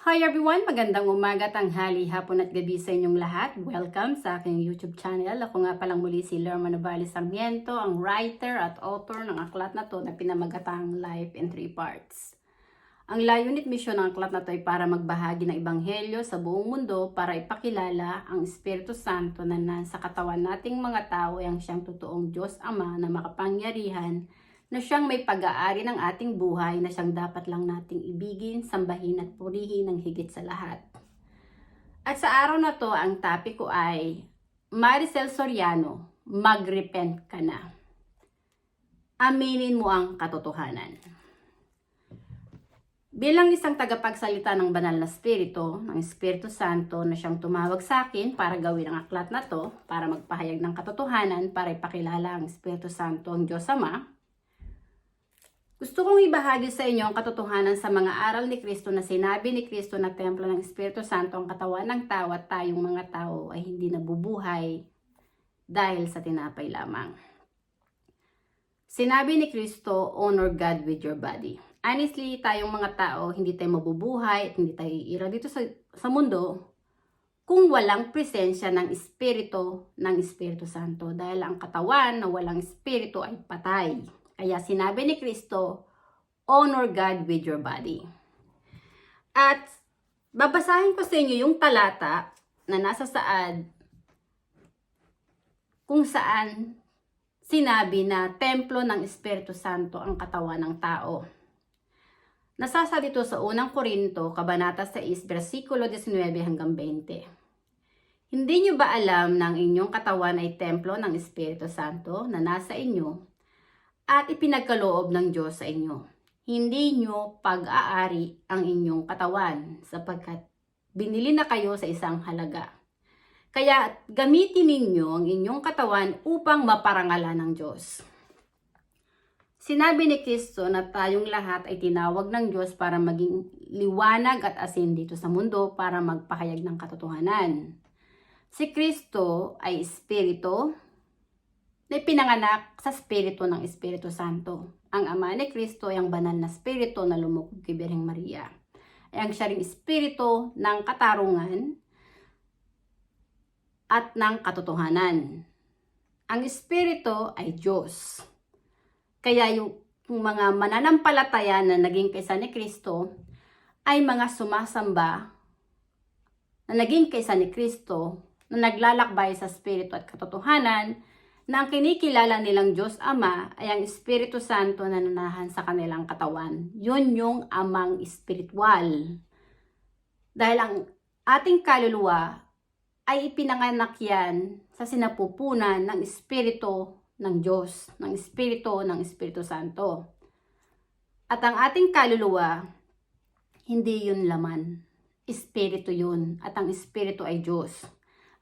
Hi everyone! Magandang umaga, tanghali, hapon at gabi sa inyong lahat. Welcome sa aking YouTube channel. Ako nga palang muli si Lerma Novales Sarmiento, ang writer at author ng aklat na to na pinamagatang Life in 3 Parts. Ang layunit misyon ng aklat na to ay para magbahagi ng ebanghelyo sa buong mundo para ipakilala ang Espiritu Santo na nasa katawan nating mga tao ay ang siyang totoong Diyos Ama na makapangyarihan na siyang may pag-aari ng ating buhay na siyang dapat lang nating ibigin, sambahin at purihin ng higit sa lahat. At sa araw na to, ang topic ko ay Maricel Soriano, mag-repent ka na. Aminin mo ang katotohanan. Bilang isang tagapagsalita ng banal na spirito, ng Espiritu Santo na siyang tumawag sa akin para gawin ang aklat na to, para magpahayag ng katotohanan, para ipakilala ang Espiritu Santo ang Diyos Ama, gusto kong ibahagi sa inyo ang katotohanan sa mga aral ni Kristo na sinabi ni Kristo na templo ng Espiritu Santo ang katawan ng tao at tayong mga tao ay hindi nabubuhay dahil sa tinapay lamang. Sinabi ni Kristo, honor God with your body. Honestly, tayong mga tao, hindi tayo mabubuhay at hindi tayo iira dito sa mundo kung walang presensya ng Espiritu Santo. Dahil ang katawan na walang Espiritu ay patay. Kaya sinabi ni Kristo, honor God with your body. At babasahin ko sa inyo yung talata na nasa saad kung saan sinabi na templo ng Espiritu Santo ang katawan ng tao. Nasasa dito sa unang Korinto, Kabanata 6, versikulo 19 hanggang 20. Hindi nyo ba alam na ang inyong katawan ay templo ng Espiritu Santo na nasa inyo at ipinagkaloob ng Diyos sa inyo? Hindi nyo pag-aari ang inyong katawan sapagkat binili na kayo sa isang halaga. Kaya gamitin ninyo ang inyong katawan upang maparangalan ng Diyos. Sinabi ni Kristo na tayong lahat ay tinawag ng Diyos para maging liwanag at asin dito sa mundo para magpahayag ng katotohanan. Si Kristo ay Espiritu na pinanganak sa Espiritu ng Espiritu Santo. Ang Ama ni Kristo ay ang banal na Espiritu na lumukog kay Birheng Maria. Ay ang siya ring Espiritu ng katarungan at ng katotohanan. Ang Espiritu ay Diyos. Kaya yung mga mananampalataya na naging kaysa ni Kristo ay mga sumasamba na naging kaysa ni Kristo na naglalakbay sa Espiritu at katotohanan na ang kinikilala nilang Diyos Ama ay ang Espiritu Santo na nanahan sa kanilang katawan. Yun yung amang espiritual. Dahil ang ating kaluluwa ay ipinanganak yan sa sinapupunan ng Espiritu ng Diyos, ng Espiritu Santo. At ang ating kaluluwa, hindi yun laman. Espiritu yun. At ang Espiritu ay Diyos.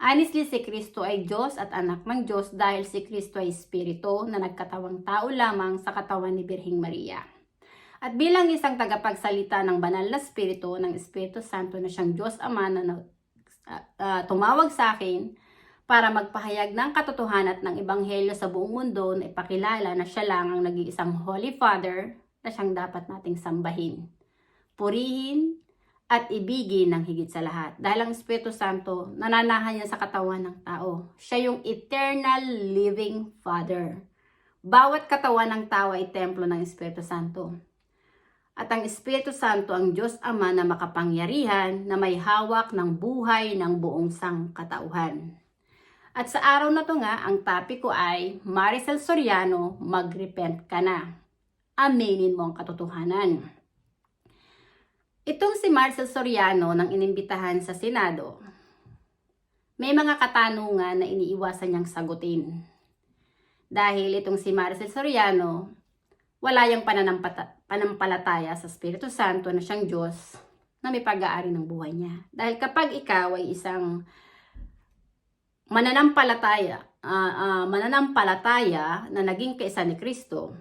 Honestly, si Kristo ay Diyos at anak ng Diyos dahil si Kristo ay Espiritu na nagkatawang tao lamang sa katawan ni Birheng Maria. At bilang isang tagapagsalita ng banal na Espiritu, ng Espiritu Santo na siyang Diyos Ama na tumawag sa akin para magpahayag ng katotohanan at ng ebanghelyo sa buong mundo na ipakilala na siya lang ang nag-iisang Holy Father na siyang dapat nating sambahin, purihin, at ibigin ng higit sa lahat. Dahil ang Espiritu Santo, nananahan niya sa katawan ng tao. Siya yung eternal living Father. Bawat katawan ng tao ay templo ng Espiritu Santo. At ang Espiritu Santo ang Diyos Ama na makapangyarihan na may hawak ng buhay ng buong sangkatauhan. At sa araw na to nga, ang topic ko ay Maricel Soriano, mag-repent ka na. Aminin mo ang katotohanan. Itong si Maricel Soriano nang inimbitahan sa Senado, may mga katanungan na iniiwasan niyang sagutin. Dahil itong si Maricel Soriano, wala yang panampalataya sa Espiritu Santo na siyang Diyos na may pag-aari ng buhay niya. Dahil kapag ikaw ay isang mananampalataya na naging kaisa ni Kristo,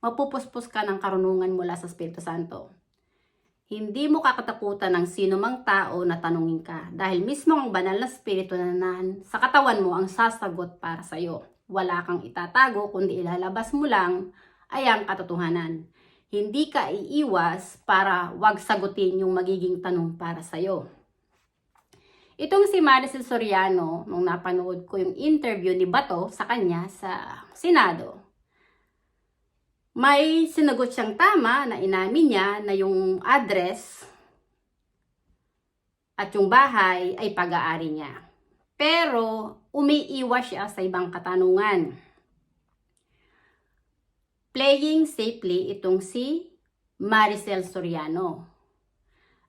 mapupuspos ka ng karunungan mula sa Espiritu Santo. Hindi mo kakatakutan ng sino mang tao na tanungin ka dahil mismo ang banal na Espiritu na nanahan sa katawan mo ang sasagot para sa iyo. Wala kang itatago kundi ilalabas mo lang ay ang katotohanan. hindi ka iiwas para wag sagutin yung magiging tanong para sa'yo. Itong si Maricel Soriano, nung napanood ko yung interview ni Bato sa kanya sa Senado, may sinagot siyang tama na inamin niya na yung address at yung bahay ay pag-aari niya. Pero umiiwas siya sa ibang katanungan. Playing safely itong si Maricel Soriano.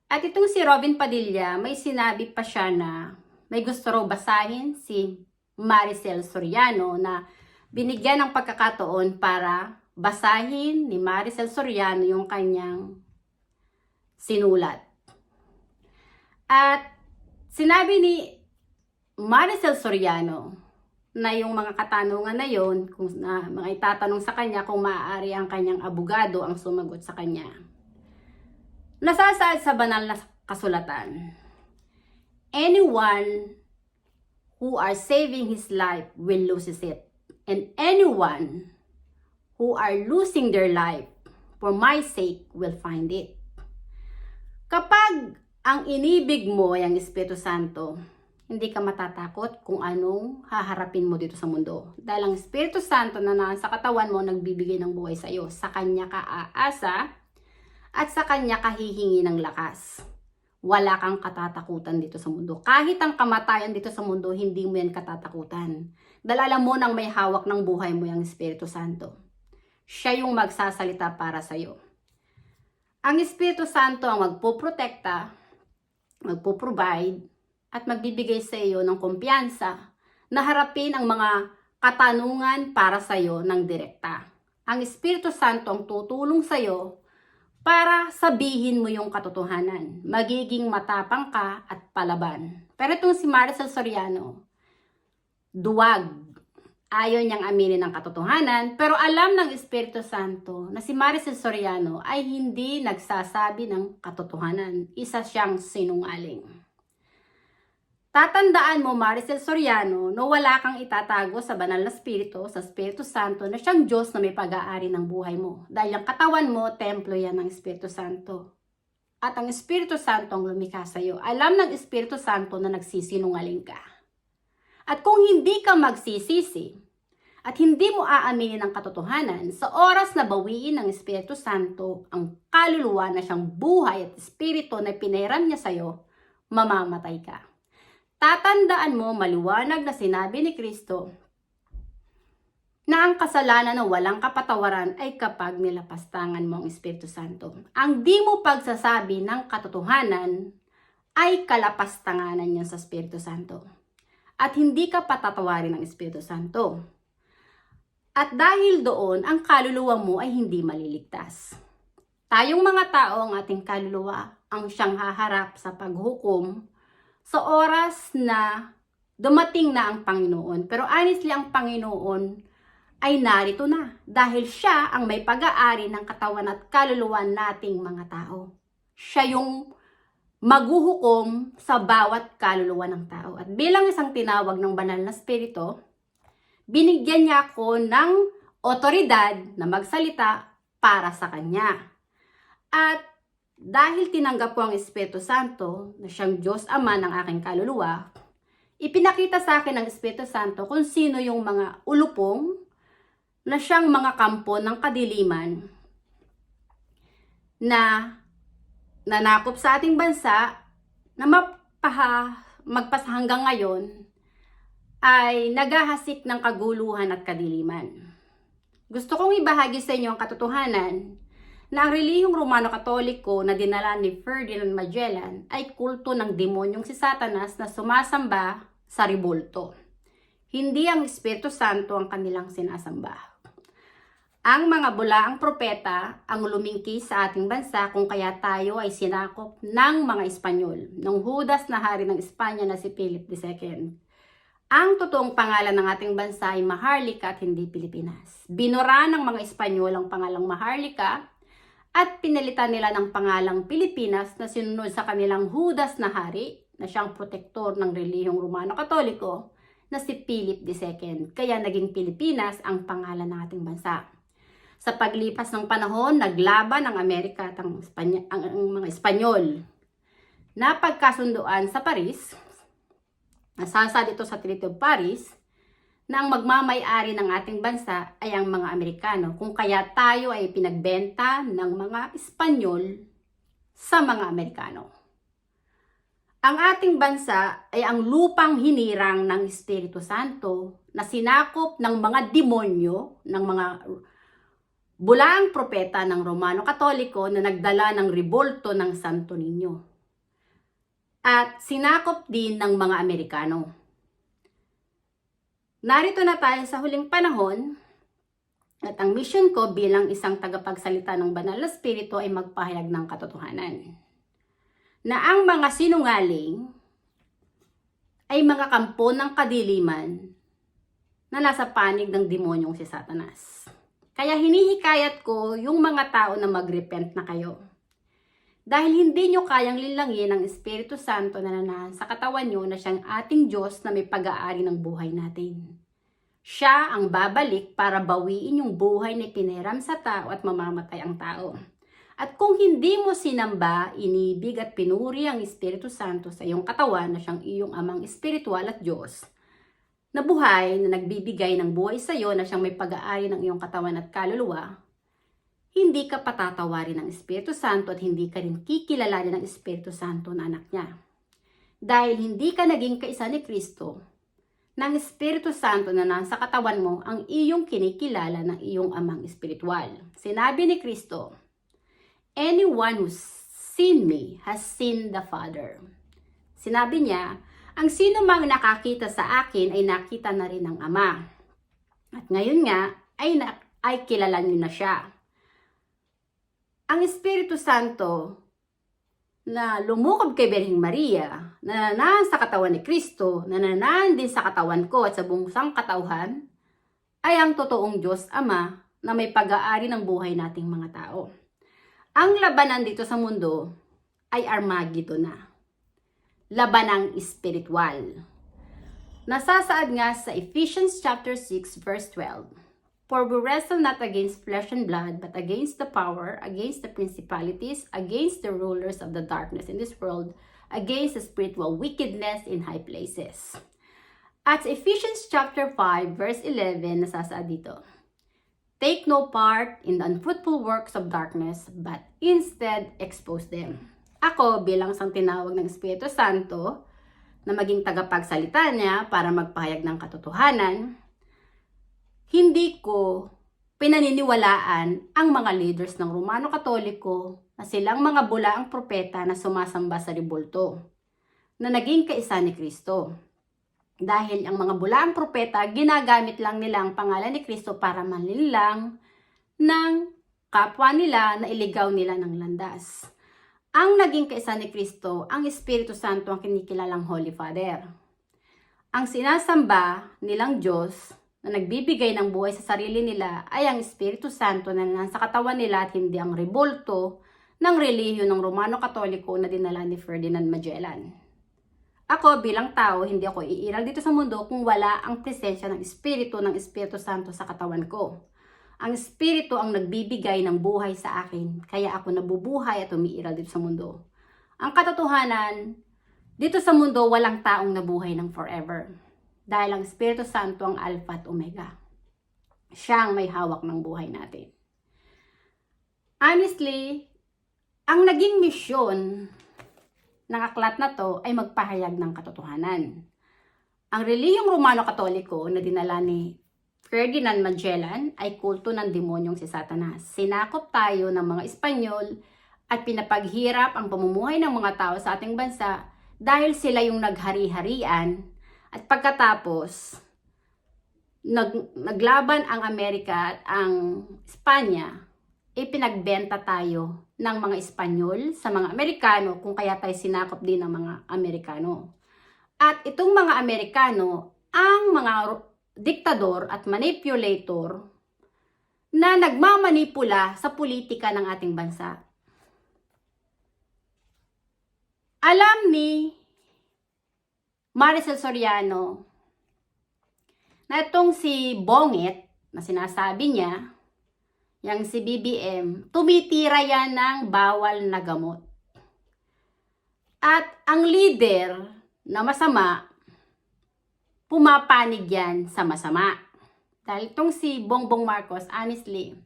At itong si Robin Padilla, may sinabi pa siya na may gusto raw basahin si Maricel Soriano na binigyan ng pagkakataon para basahin ni Maricel Soriano yung kanyang sinulat. At sinabi ni Maricel Soriano na yung mga katanungan na yon, kung mga itatanong sa kanya kung maaari ang kanyang abogado ang sumagot sa kanya. Nasasaad sa banal na kasulatan, anyone who are saving his life will lose it, and anyone who are losing their life for my sake will find it. Kapag ang inibig mo ay ang Espiritu Santo, hindi ka matatakot kung anong haharapin mo dito sa mundo. Dahil ang Espiritu Santo na nasa katawan mo nagbibigay ng buhay sa iyo. Sa Kanya ka aasa at sa Kanya ka hihingi ng lakas. Wala kang katatakutan dito sa mundo. Kahit ang kamatayan dito sa mundo, hindi mo yan katatakutan. Dahil alam mo nang may hawak ng buhay mo yung Espiritu Santo. Siya yung magsasalita para sa iyo. Ang Espiritu Santo ang magpoprotekta, magpo-provide, at magbibigay sa iyo ng kumpiyansa na harapin ang mga katanungan para sa iyo ng direkta. Ang Espiritu Santo ang tutulong sa iyo para sabihin mo yung katotohanan. Magiging matapang ka at palaban. Pero itong si Maricel Soriano, duwag. Ayaw niyang aminin ang katotohanan, pero alam ng Espiritu Santo na si Maricel Soriano ay hindi nagsasabi ng katotohanan. Isa siyang sinungaling. Tatandaan mo, Maricel Soriano, no wala kang itatago sa banal na Espiritu, sa Espiritu Santo, na siyang Diyos na may pag-aari ng buhay mo. Dahil ang katawan mo, templo yan ng Espiritu Santo. At ang Espiritu Santo ang lumikha sa iyo. Alam ng Espiritu Santo na nagsisinungaling ka. At kung hindi ka magsisisi, at hindi mo aaminin ang katotohanan, sa oras na bawiin ng Espiritu Santo, ang kaluluwa na siyang buhay at Espiritu na pinahiram niya sa iyo, mamamatay ka. Tatandaan mo, maliwanag na sinabi ni Kristo na ang kasalanan na walang kapatawaran ay kapag nilapastangan mo ang Espiritu Santo. Ang di mo pagsasabi ng katotohanan ay kalapastanganan niya sa Espiritu Santo. At hindi ka patatawarin ng Espiritu Santo. At dahil doon, ang kaluluwa mo ay hindi maliligtas. Tayong mga tao, ang ating kaluluwa, ang siyang haharap sa paghukom sa oras na dumating na ang Panginoon. Pero honestly, ang Panginoon ay narito na. Dahil siya ang may pag-aari ng katawan at kaluluwa nating mga tao. Siya yung maghuhukom sa bawat kaluluwa ng tao. At bilang isang tinawag ng banal na Espiritu, binigyan niya ako ng otoridad na magsalita para sa Kanya. At dahil tinanggap ko ang Espiritu Santo, na siyang Diyos Ama ng aking kaluluwa, ipinakita sa akin ng Espiritu Santo kung sino yung mga ulupong na siyang mga kampo ng kadiliman na nanakop sa ating bansa na magpas hanggang ngayon ay naghahasik ng kaguluhan at kadiliman. Gusto kong ibahagi sa inyo ang katotohanan na ang relihiyong Romano-Katoliko na dinala ni Ferdinand Magellan ay kulto ng demonyong si Satanas na sumasamba sa rebulto. Hindi ang Espiritu Santo ang kanilang sinasamba. Ang mga bulaang propeta ang lumingki sa ating bansa kung kaya tayo ay sinakop ng mga Espanyol, ng Judas na hari ng Espanya na si Philip II. Ang totoong pangalan ng ating bansa ay Maharlika at hindi Pilipinas. Binura ng mga Espanyol ang pangalang Maharlika at pinalitan nila ng pangalang Pilipinas na sinunod sa kanilang Judas na hari na siyang protektor ng relihiyong Romano-Katoliko na si Philip II. Kaya naging Pilipinas ang pangalan ng ating bansa. Sa paglipas ng panahon, naglaban ang Amerika at ang mga Espanyol. Napagkasunduan sa Paris, nasasa dito sa Treaty of Paris, na ang magmamay-ari ng ating bansa ay ang mga Amerikano. Kung kaya tayo ay pinagbenta ng mga Espanyol sa mga Amerikano. Ang ating bansa ay ang lupang hinirang ng Espiritu Santo na sinakop ng mga demonyo, ng mga bulaang propeta ng Romano Katoliko na nagdala ng rebulto ng Santo Niño. At sinakop din ng mga Amerikano. Narito na tayo sa huling panahon at ang mission ko bilang isang tagapagsalita ng Banal na Espiritu ay magpahayag ng katotohanan. Na ang mga sinungaling ay mga kampo ng kadiliman na nasa panig ng demonyong si Satanas. Kaya hinihikayat ko yung mga tao na mag-repent na kayo. Dahil hindi nyo kayang linlangin ang Espiritu Santo na nanahan sa katawan nyo na siyang ating Diyos na may pag-aari ng buhay natin. Siya ang babalik para bawiin yung buhay na piniram sa tao at mamamatay ang tao. At kung hindi mo sinamba, inibig at pinuri ang Espiritu Santo sa iyong katawan na siyang iyong amang espiritual at Diyos, na buhay na nagbibigay ng buhay sa iyo na siyang may pag-aari ng iyong katawan at kaluluwa, hindi ka patatawarin ng Espiritu Santo at hindi ka rin kikilalanin ng Espiritu Santo na anak niya. Dahil hindi ka naging kaisa ni Kristo, ng Espiritu Santo na nasa katawan mo ang iyong kinikilala ng iyong amang espiritual. Sinabi ni Kristo, anyone who's seen me has seen the Father. Sinabi niya, ang sino mang nakakita sa akin ay nakita na rin ng Ama. At ngayon nga ay kilala niyo na siya. Ang Espiritu Santo na lumukob kay Birheng Maria, na nananahan sa katawan ni Kristo, na nananahan din sa katawan ko at sa buong sangkatauhan, ay ang totoong Diyos Ama na may pag-aari ng buhay nating mga tao. Ang labanan dito sa mundo ay Armageddon na. Labanang espiritual. Nasasaad nga sa Ephesians chapter 6 verse 12. For we wrestle not against flesh and blood, but against the power, against the principalities, against the rulers of the darkness in this world, against the spiritual wickedness in high places. At Ephesians chapter 5 verse 11 nasasaad dito. Take no part in the unfruitful works of darkness, but instead expose them. Ako bilang isang tinawag ng Espiritu Santo na maging tagapagsalita niya para magpahayag ng katotohanan, hindi ko pinaniniwalaan ang mga leaders ng Romano Katoliko na silang mga bulaang propeta na sumasamba sa rebulto, na naging kaisa ni Kristo. Dahil ang mga bulaang propeta, ginagamit lang nila ang pangalan ni Kristo para manlinlang ng kapwa nila na iligaw nila ng landas. Ang naging kaisa ni Kristo, ang Espiritu Santo ang kinikilalang Holy Father. Ang sinasamba nilang Diyos na nagbibigay ng buhay sa sarili nila ay ang Espiritu Santo na nasa katawan nila at hindi ang rebulto ng relihiyon ng Romano Katoliko na dinala ni Ferdinand Magellan. Ako bilang tao, hindi ako iiral dito sa mundo kung wala ang presensya ng Espiritu Santo sa katawan ko. Ang Espiritu ang nagbibigay ng buhay sa akin, kaya ako nabubuhay at umiiral dito sa mundo. Ang katotohanan, dito sa mundo walang taong nabuhay ng forever. Dahil ang Espiritu Santo ang Alpha at Omega. Siya ang may hawak ng buhay natin. Honestly, ang naging misyon ng aklat na to ay magpahayag ng katotohanan. Ang relihiyong Romano Katoliko na dinala ni Ferdinand Magellan ay kulto ng demonyong si Satanas. Sinakop tayo ng mga Espanyol at pinapaghirap ang pamumuhay ng mga tao sa ating bansa dahil sila yung naghari-harian at pagkatapos naglaban ang Amerika at ang Espanya, ipinagbenta tayo ng mga Espanyol sa mga Amerikano kung kaya tayo sinakop din ng mga Amerikano. At itong mga Amerikano, ang mga diktador at manipulator na nagmamanipula sa politika ng ating bansa. Alam ni Maricel Soriano na itong si Bonget na sinasabi niya, yang si BBM, tumitira yan ng bawal na gamot. At ang leader na masama, pumapanig yan sa masama. Dahil itong si Bongbong Marcos, honestly,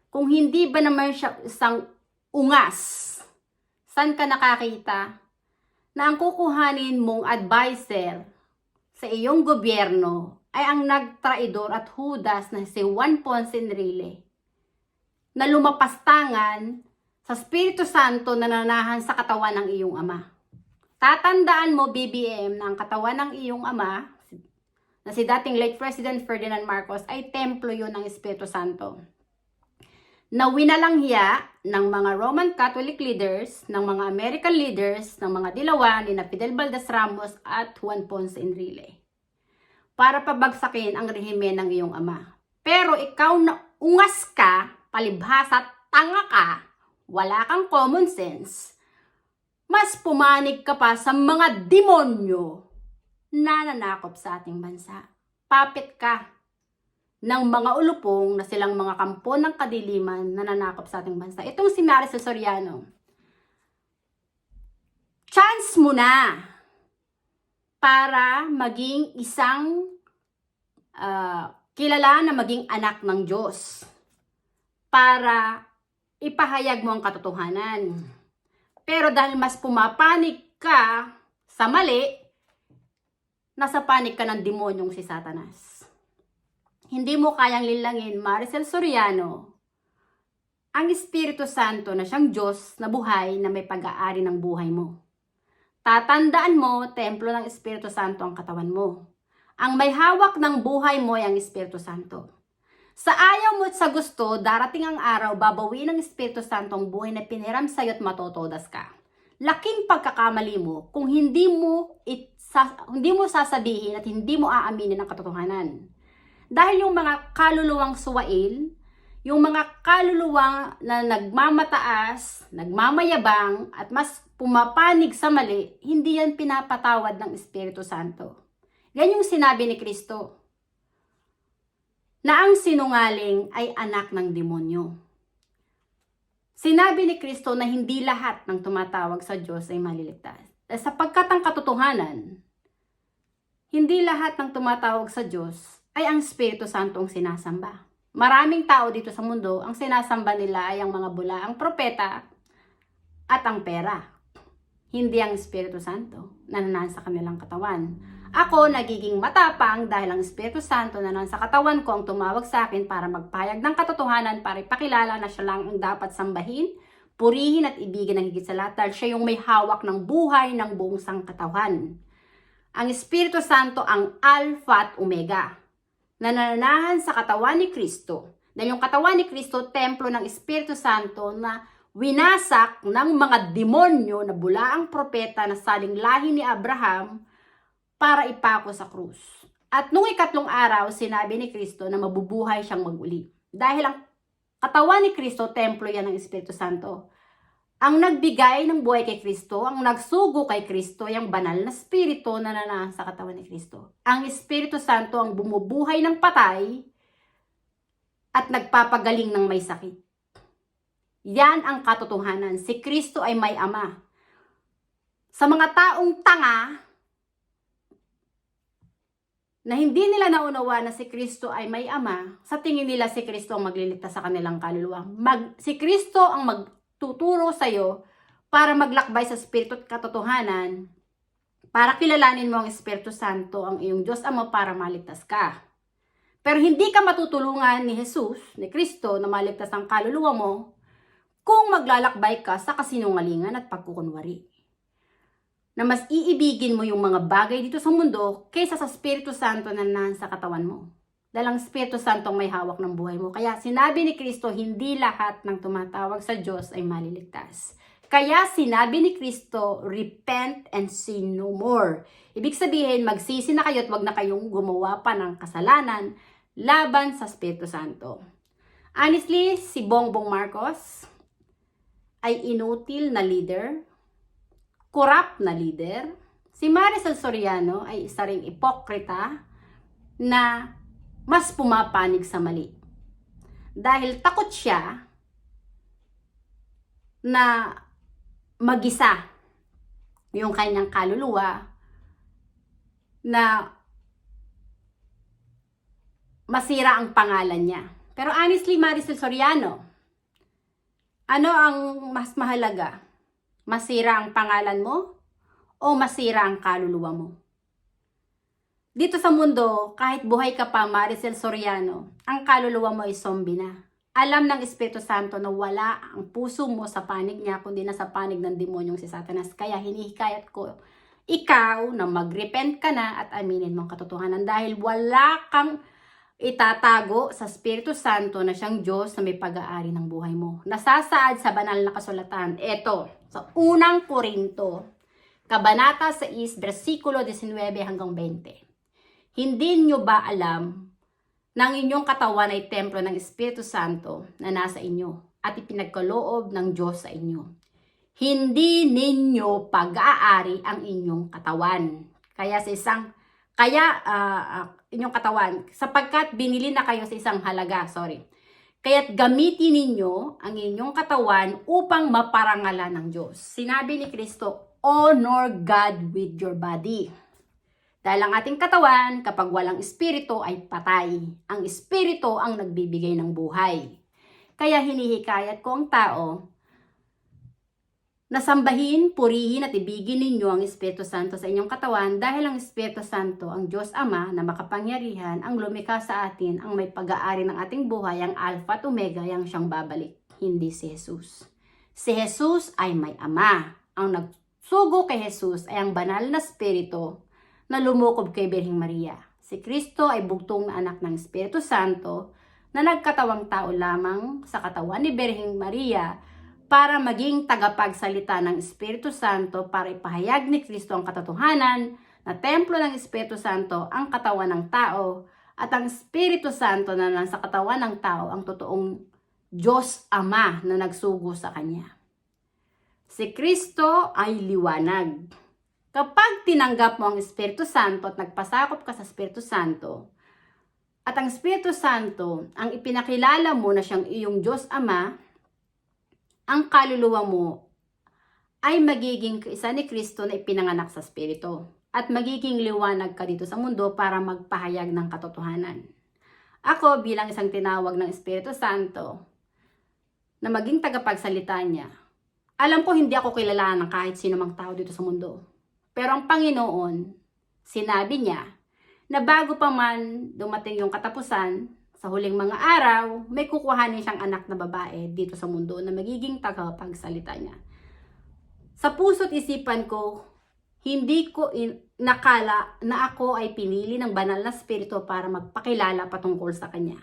kung hindi ba naman siya isang ungas, saan ka nakakita na ang kukuhanin mong adviser sa iyong gobyerno ay ang nagtraidor at hudas na si Juan Ponce Enrile na lumapastangan sa Espiritu Santo na nananahan sa katawan ng iyong ama. Tatandaan mo, BBM, na ang katawan ng iyong ama, na si dating late President Ferdinand Marcos, ay templo yun ng Espiritu Santo. Na winalanghiya ng mga Roman Catholic leaders, ng mga American leaders, ng mga dilawan ni Fidel Valdez Ramos at Juan Ponce Enrile para pabagsakin ang rehimen ng iyong ama. Pero ikaw na ungas ka, palibhasa, tanga ka, wala kang common sense, mas pumanig ka pa sa mga demonyo na nanakop sa ating bansa. Puppet ka ng mga ulupong na silang mga kampo ng kadiliman na nanakop sa ating bansa. Itong si Maricel Soriano, chance mo na para maging isang kilala na maging anak ng Diyos. Para ipahayag mo ang katotohanan. Pero dahil mas pumapanig ka sa mali, nasa panig ka ng demonyong si Satanas. Hindi mo kayang lilangin, Maricel Soriano, ang Espiritu Santo na siyang Diyos na buhay na may pag-aari ng buhay mo. Tatandaan mo, templo ng Espiritu Santo ang katawan mo. Ang may hawak ng buhay mo ay ang Espiritu Santo. Sa ayaw mo at sa gusto, darating ang araw, babawiin ng Espiritu Santo ang buhay na piniram sa'yo at matotodas ka. Laking pagkakamali mo kung hindi mo sasabihin at hindi mo aaminin ang katotohanan. Dahil yung mga kaluluwang suwail, yung mga kaluluwang na nagmamataas, nagmamayabang, at mas pumapanig sa mali, hindi yan pinapatawad ng Espiritu Santo. Yan yung sinabi ni Kristo, na ang sinungaling ay anak ng demonyo. Sinabi ni Kristo na hindi lahat ng tumatawag sa Diyos ay maliligtas. Sapagkat ang katotohanan, hindi lahat ng tumatawag sa Diyos ay ang Espiritu Santo ang sinasamba. Maraming tao dito sa mundo, ang sinasamba nila ay ang mga bula, ang propeta at ang pera. Hindi ang Espiritu Santo na nanasa sa kanilang katawan. Ako nagiging matapang dahil ang Espiritu Santo na nanasa sa katawan ko ang tumawag sa akin para magpahayag ng katotohanan, para ipakilala na siya lang ang dapat sambahin, purihin at ibigin ng higit sa lahat dahil siya yung may hawak ng buhay ng buong sangkatawan. Ang Espiritu Santo ang Alpha at Omega na nananahan sa katawan ni Kristo. Dahil yung katawan ni Kristo, templo ng Espiritu Santo na winasak ng mga demonyo na bulaang propeta na saling lahi ni Abraham para ipako sa krus. At nung ikatlong araw, sinabi ni Kristo na mabubuhay siyang maguli. Dahil ang katawan ni Kristo, templo yan ng Espiritu Santo. Ang nagbigay ng buhay kay Kristo, ang nagsugo kay Kristo, yung banal na Espiritu na nananahan sa katawan ni Kristo. Ang Espiritu Santo ang bumubuhay ng patay at nagpapagaling ng may sakit. Yan ang katotohanan. Si Kristo ay may ama. Sa mga taong tanga na hindi nila naunawa na si Kristo ay may ama, sa tingin nila si Kristo ang magliligtas sa kanilang kaluluwa. Si Kristo ang magtuturo sa iyo para maglakbay sa Espiritu at katotohanan, para kilalanin mo ang Espiritu Santo, ang iyong Diyos Ama, para maligtas ka. Pero hindi ka matutulungan ni Jesus, ni Kristo, na maligtas ang kaluluwa mo kung maglalakbay ka sa kasinungalingan at pagkukunwari. Na mas iibigin mo yung mga bagay dito sa mundo kaysa sa Espiritu Santo na nasa katawan mo. Dahil ang Espiritu Santo may hawak ng buhay mo. Kaya sinabi ni Kristo, hindi lahat ng tumatawag sa Diyos ay maliligtas. Kaya sinabi ni Kristo, repent and sin no more. Ibig sabihin, magsisi na kayo at wag na kayong gumawa pa ng kasalanan laban sa Espiritu Santo. Honestly, si Bongbong Marcos ay inutil na leader, corrupt na leader. Si Maricel Soriano ay isa ring ipokrita na mas pumapanig sa mali. Dahil takot siya na mag-isa yung kanyang kaluluwa na masira ang pangalan niya. Pero honestly, Maricel Soriano, ano ang mas mahalaga? Masira ang pangalan mo o masira ang kaluluwa mo? Dito sa mundo, kahit buhay ka pa, Maricel Soriano, ang kaluluwa mo ay zombie na. Alam ng Espiritu Santo na wala ang puso mo sa panig niya, kundi na sa panig ng demonyong si Satanas. Kaya hinihikayat ko ikaw na mag-repent ka na at aminin mo ang katotohanan dahil wala kang itatago sa Espiritu Santo na siyang Diyos na may pag-aari ng buhay mo. Nasasaad sa banal na kasulatan. Ito, sa unang Korinto, Kabanata 6, versikulo 19 hanggang 20. Hindi nyo ba alam na ang inyong katawan ay templo ng Espiritu Santo na nasa inyo at ipinagkaloob ng Diyos sa inyo? Hindi ninyo pag-aari ang inyong katawan. Inyong katawan, sapagkat binili na kayo sa isang halaga, Kaya't gamitin ninyo ang inyong katawan upang maparangalan ng Diyos. Sinabi ni Kristo, honor God with your body. Dahil ang ating katawan, kapag walang espiritu, ay patay. Ang espiritu ang nagbibigay ng buhay. Kaya hinihikayat ko ang tao na sambahin, purihin at ibigin ninyo ang Espiritu Santo sa inyong katawan dahil ang Espiritu Santo, ang Diyos Ama na makapangyarihan, ang lumikha sa atin, ang may pag-aari ng ating buhay, ang Alpha at Omega, yang siyang babalik, hindi si Jesus. Si Jesus ay may Ama. Ang nagsugo kay Jesus ay ang banal na Espiritu na lumukob kay Birheng Maria. Si Kristo ay bugtong na anak ng Espiritu Santo na nagkatawang tao lamang sa katawan ni Birheng Maria para maging tagapagsalita ng Espiritu Santo para ipahayag ni Kristo ang katotohanan na templo ng Espiritu Santo ang katawan ng tao at ang Espiritu Santo na nasa katawan ng tao ang totoong Diyos Ama na nagsugo sa Kanya. Si Kristo ay liwanag. Kapag tinanggap mo ang Espiritu Santo at nagpasakop ka sa Espiritu Santo, at ang Espiritu Santo ang ipinakilala mo na siyang iyong Diyos Ama, ang kaluluwa mo ay magiging isa ni Kristo na ipinanganak sa Espiritu at magiging liwanag ka dito sa mundo para magpahayag ng katotohanan. Ako bilang isang tinawag ng Espiritu Santo na maging tagapagsalita niya, alam ko hindi ako kilala ng kahit sino mang tao dito sa mundo. Pero ang Panginoon, sinabi niya na bago pa man dumating yung katapusan, sa huling mga araw, may kukuhanin siyang anak na babae dito sa mundo na magiging tagapagsalita niya. Sa puso't isipan ko, hindi ko nakala na ako ay pinili ng banal na spirito para magpakilala patungkol sa Kanya.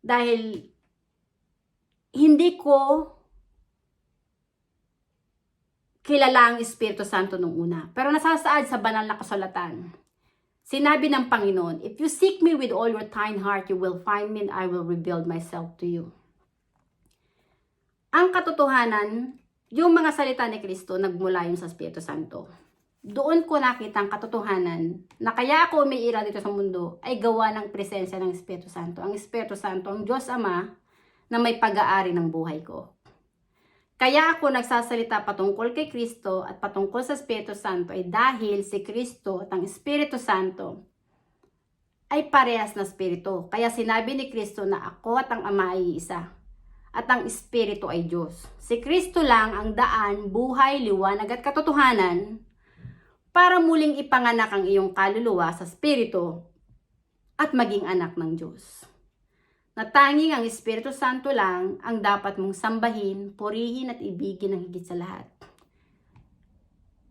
Dahil hindi ko kilala ang Espiritu Santo nung una. Pero nasasaad sa banal na kasulatan. Sinabi ng Panginoon, if you seek me with all your kind heart, you will find me and I will reveal myself to you. Ang katotohanan, yung mga salita ni Kristo, nagmula yun sa Espiritu Santo. Doon ko nakita ang katotohanan na kaya ako umiiral dito sa mundo ay gawa ng presensya ng Espiritu Santo. Ang Espiritu Santo, ang Diyos Ama na may pag-aari ng buhay ko. Kaya ako nagsasalita patungkol kay Kristo at patungkol sa Espiritu Santo ay dahil si Kristo at ang Espiritu Santo ay parehas na Espiritu. Kaya sinabi ni Kristo na ako at ang Ama ay isa at ang Espiritu ay Diyos. Si Kristo lang ang daan, buhay, liwanag at katotohanan para muling ipanganak ang iyong kaluluwa sa Espiritu at maging anak ng Diyos. Na tanging ang Espiritu Santo lang ang dapat mong sambahin, purihin at ibigin ng higit sa lahat.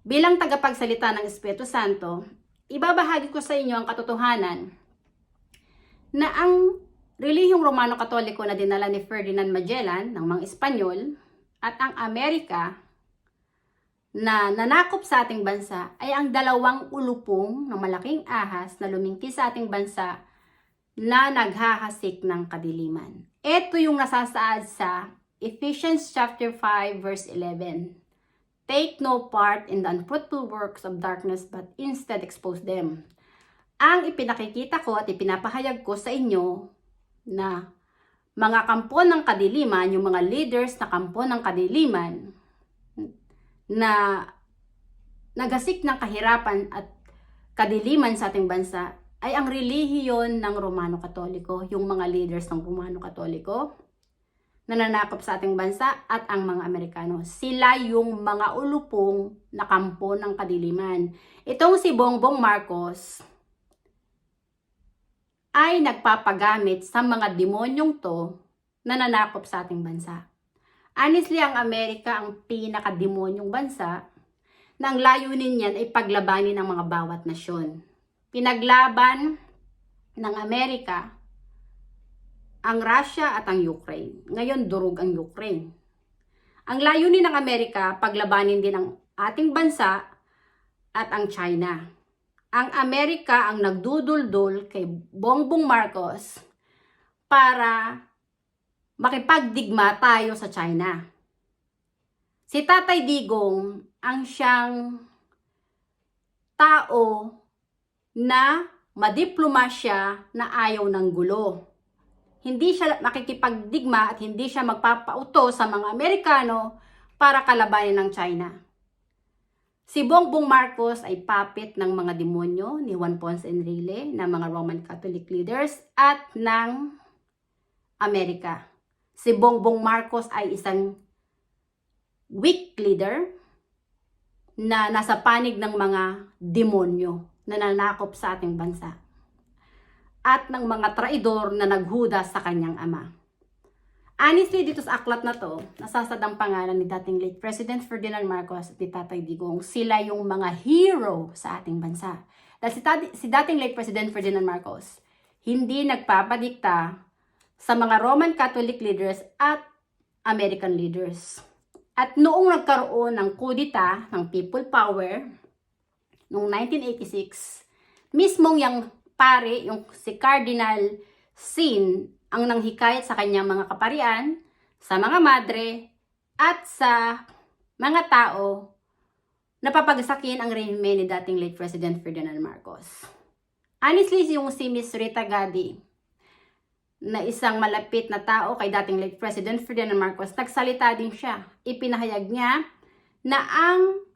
Bilang tagapagsalita ng Espiritu Santo, ibabahagi ko sa inyo ang katotohanan na ang relihiyong Romano-Katoliko na dinala ni Ferdinand Magellan ng mga Espanyol at ang Amerika na nanakop sa ating bansa ay ang dalawang ulupong ng malaking ahas na lumingki sa ating bansa na naghahasik ng kadiliman. Ito yung nasasaad sa Ephesians chapter 5 verse 11. Take no part in the unfruitful works of darkness but instead expose them. Ang ipinakikita ko at ipinapahayag ko sa inyo na mga kampo ng kadiliman, yung mga leaders na kampo ng kadiliman na nagasik ng kahirapan at kadiliman sa ating bansa ay ang relihiyon ng Romano Katoliko, yung mga leaders ng Romano Katoliko na nanakop sa ating bansa at ang mga Amerikano. Sila yung mga ulupong na kampo ng kadiliman. Itong si Bongbong Marcos ay nagpapagamit sa mga demonyong to na nanakop sa ating bansa. Honestly, ang Amerika ang pinakademonyong bansa na ang layunin niyan ay paglabanin ng mga bawat nasyon. Pinaglaban ng Amerika ang Russia at ang Ukraine. Ngayon, durog ang Ukraine. Ang layunin ng Amerika, paglabanin din ang ating bansa at ang China. Ang Amerika ang nagduduldul kay Bongbong Marcos para makipagdigma tayo sa China. Si Tatay Digong ang siyang tao na madiplomasya na ayaw ng gulo. Hindi siya makikipagdigma at hindi siya magpapauto sa mga Amerikano para kalabanin ng China. Si Bongbong Marcos ay puppet ng mga demonyo ni Juan Ponce Enrile, ng mga Roman Catholic leaders at ng Amerika. Si Bongbong Marcos ay isang weak leader na nasa panig ng mga demonyo na nanakop sa ating bansa at ng mga traidor na naghuda sa kanyang ama. Honestly, dito sa aklat na to, nasasad ang pangalan ni dating late President Ferdinand Marcos at ni Tatay Digong. Sila yung mga hero sa ating bansa. Dahil si dating late President Ferdinand Marcos, hindi nagpapadikta sa mga Roman Catholic leaders at American leaders. At noong nagkaroon ng kudita ng people power, noong 1986, mismong yung pare, yung si Cardinal Sin, ang nanghikayat sa kanyang mga kaparian, sa mga madre, at sa mga tao na papagsakin ang rehime ni dating late President Ferdinand Marcos. Honestly, yung si Miss Rita Gadi, na isang malapit na tao kay dating late President Ferdinand Marcos, nagsalita din siya. Ipinahayag niya na ang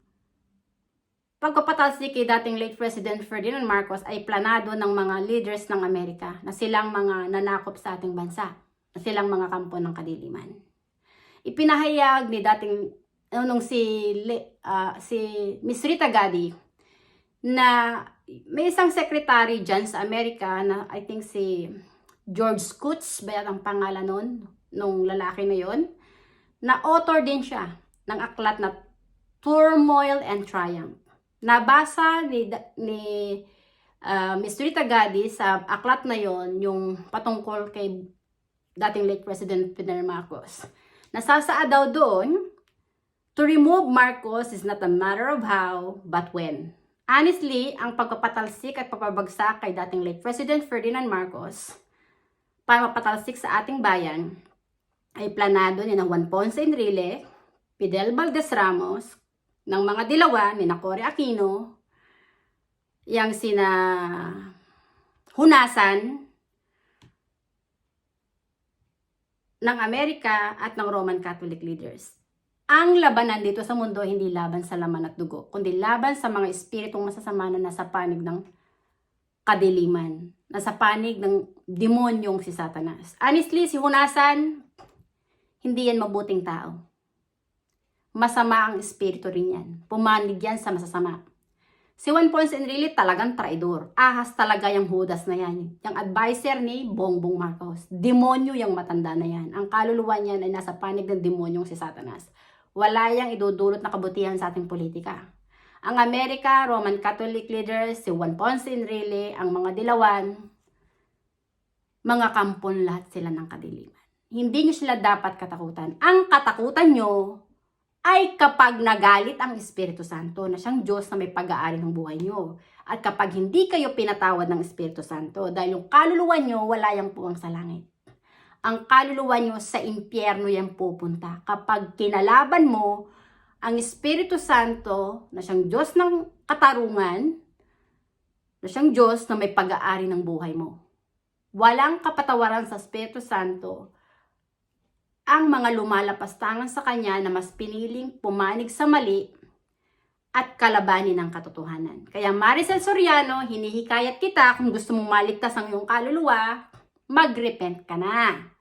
pagpapatalsik kay dating late President Ferdinand Marcos ay planado ng mga leaders ng Amerika na silang mga nanakop sa ating bansa, na silang mga kampo ng kadiliman. Ipinahayag ni dating nung si Miss Rita Gadi na may isang secretary dyan sa Amerika na I think si George Scoots, ba ang pangalan nun, nung lalaki na yon, na author din siya ng aklat na Turmoil and Triumph. Nabasa ni Ms. Rita Gadi sa aklat na yon, yung patungkol kay dating late President Ferdinand Marcos. Nasasaad daw doon, to remove Marcos is not a matter of how, but when. Honestly, ang pagpapatalsik at pagpabagsak kay dating late President Ferdinand Marcos para mapatalsik sa ating bayan ay planado ni Juan Ponce Enrile, Fidel Valdez Ramos, ng mga dilawan ni Cory Aquino, yang sina Hunasan ng Amerika at ng Roman Catholic leaders. Ang labanan dito sa mundo hindi laban sa laman at dugo, kundi laban sa mga espiritong masasama na nasa panig ng kadiliman, nasa panig ng demonyong si Satanas. Honestly, si Hunasan, hindi yan mabuting tao. Masama ang espiritu rin yan. Pumanig yan sa masasama. Si Juan Ponce Enrile talagang traidor. Ahas talaga yung Judas na yan. Yung advisor ni Bongbong Marcos. Demonyo yung matanda na yan. Ang kaluluwa niyan ay nasa panig ng demonyong si Satanas. Wala yang idudulot na kabutihan sa ating politika. Ang Amerika, Roman Catholic leaders, si Juan Ponce Enrile, ang mga dilawan, mga kampon lahat sila ng kadiliman. Hindi nyo sila dapat katakutan. Ang katakutan nyo ay kapag nagalit ang Espiritu Santo na siyang Diyos na may pag-aari ng buhay nyo. At kapag hindi kayo pinatawad ng Espiritu Santo, dahil yung kaluluwa nyo wala yang puwang sa langit. Ang kaluluwa nyo sa impyerno yan pupunta. Kapag kinalaban mo ang Espiritu Santo na siyang Diyos ng katarungan, na siyang Diyos na may pag-aari ng buhay mo. walang kapatawaran sa Espiritu Santo ang mga lumalapastangan sa Kanya na mas piniling pumanig sa mali at kalabanin ang katotohanan. Kaya Maricel Soriano, hinihikayat kita kung gusto mong maligtas ang iyong kaluluwa, mag-repent ka na.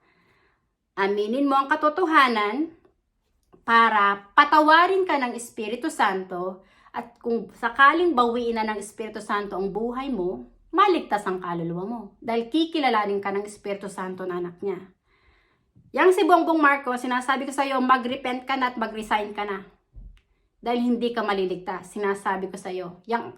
Aminin mo ang katotohanan para patawarin ka ng Espiritu Santo at kung sakaling bawiin na ng Espiritu Santo ang buhay mo, maligtas ang kaluluwa mo. Dahil kikilalanin ka ng Espiritu Santo na anak niya. Yang si Bongbong Marcos, sinasabi ko sa iyo, mag-repent ka na at mag-resign ka na. Dahil hindi ka maliligtas. Sinasabi ko sa iyo, yung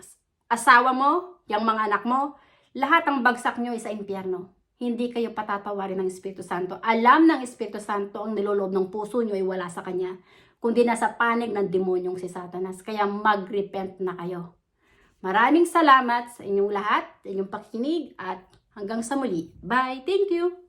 asawa mo, yung mga anak mo, lahat ang bagsak nyo ay sa impyerno. Hindi kayo patatawarin ng Espiritu Santo. Alam ng Espiritu Santo ang niloloob ng puso nyo ay wala sa Kanya, kundi nasa panig ng demonyong si Satanas. Kaya mag-repent na kayo. Maraming salamat sa inyong lahat, inyong pakikinig at hanggang sa muli. Bye! Thank you!